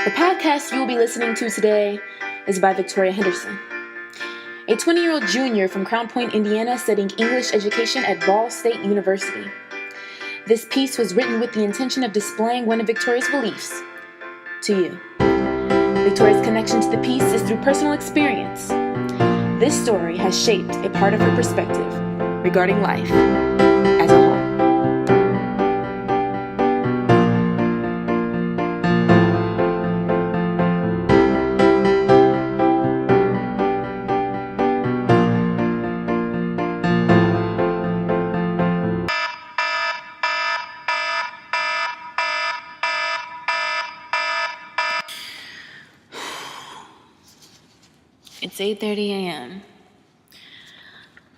The podcast you will be listening to today is by Victoria Henderson, a 20-year-old junior from Crown Point, Indiana, studying English education at Ball State University. This piece was written with the intention of displaying one of Victoria's beliefs to you. Victoria's connection to the piece is through personal experience. This story has shaped a part of her perspective regarding life as a whole. It's 8:30 a.m.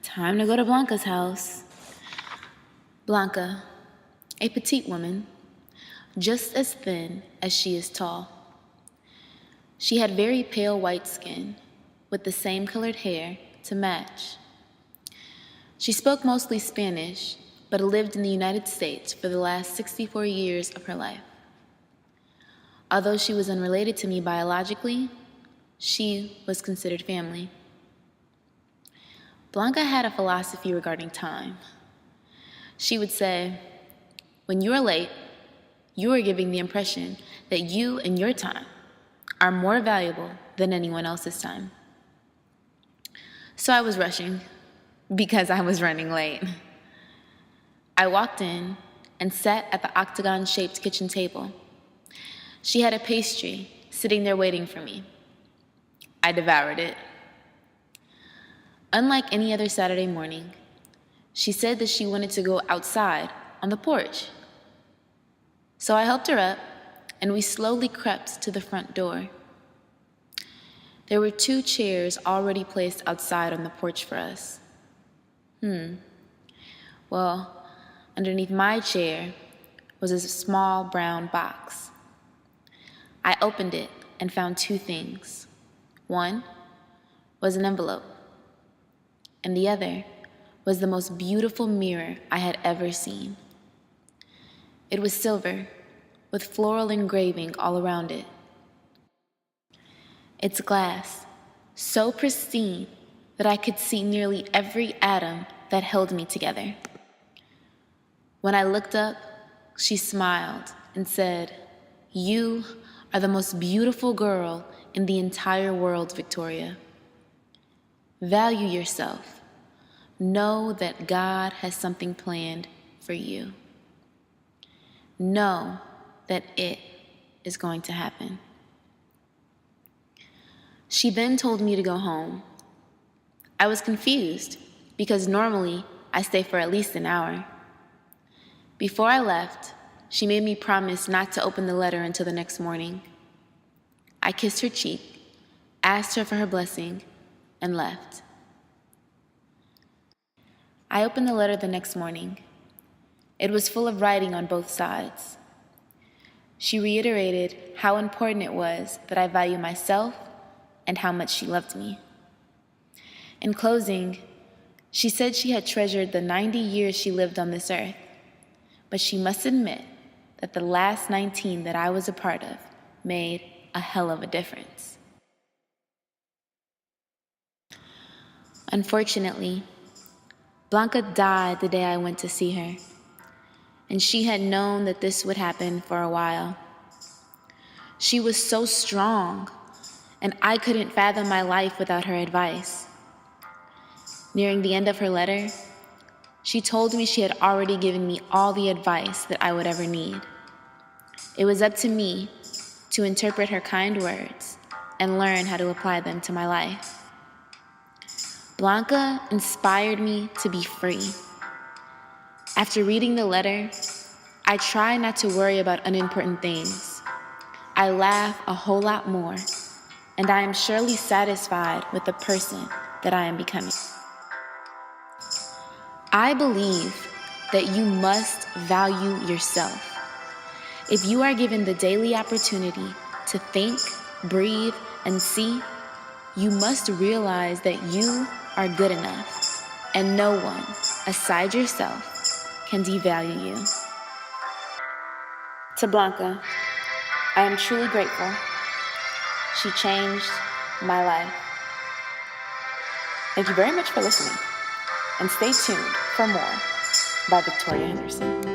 Time to go to Blanca's house. Blanca, a petite woman, just as thin as she is tall. She had very pale white skin, with the same colored hair to match. She spoke mostly Spanish, but lived in the United States for the last 64 years of her life. Although she was unrelated to me biologically, she was considered family. Blanca had a philosophy regarding time. She would say, when you are late, you are giving the impression that you and your time are more valuable than anyone else's time. So I was rushing because I was running late. I walked in and sat at the octagon-shaped kitchen table. She had a pastry sitting there waiting for me. I devoured it. Unlike any other Saturday morning, she said that she wanted to go outside on the porch. So I helped her up, and we slowly crept to the front door. There were 2 chairs already placed outside on the porch for us. Well, underneath my chair was a small brown box. I opened it and found 2 things. One was an envelope, and the other was the most beautiful mirror I had ever seen. It was silver, with floral engraving all around it. Its glass, so pristine that I could see nearly every atom that held me together. When I looked up, she smiled and said, "You are the most beautiful girl in the entire world, Victoria. Value yourself. Know that God has something planned for you. Know that it is going to happen." She then told me to go home. I was confused because normally I stay for at least an hour. Before I left, she made me promise not to open the letter until the next morning. I kissed her cheek, asked her for her blessing, and left. I opened the letter the next morning. It was full of writing on both sides. She reiterated how important it was that I value myself and how much she loved me. In closing, she said she had treasured the 90 years she lived on this earth, but she must admit that the last 19 that I was a part of made a hell of a difference. Unfortunately, Blanca died the day I went to see her, and she had known that this would happen for a while. She was so strong, and I couldn't fathom my life without her advice. Nearing the end of her letter, she told me she had already given me all the advice that I would ever need. It was up to me to interpret her kind words and learn how to apply them to my life. Blanca inspired me to be free. After reading the letter, I try not to worry about unimportant things. I laugh a whole lot more, and I am surely satisfied with the person that I am becoming. I believe that you must value yourself. If you are given the daily opportunity to think, breathe, and see, you must realize that you are good enough, and no one, aside yourself, can devalue you. To Blanca, I am truly grateful She changed my life. Thank you very much for listening, and stay tuned for more by Victoria Henderson.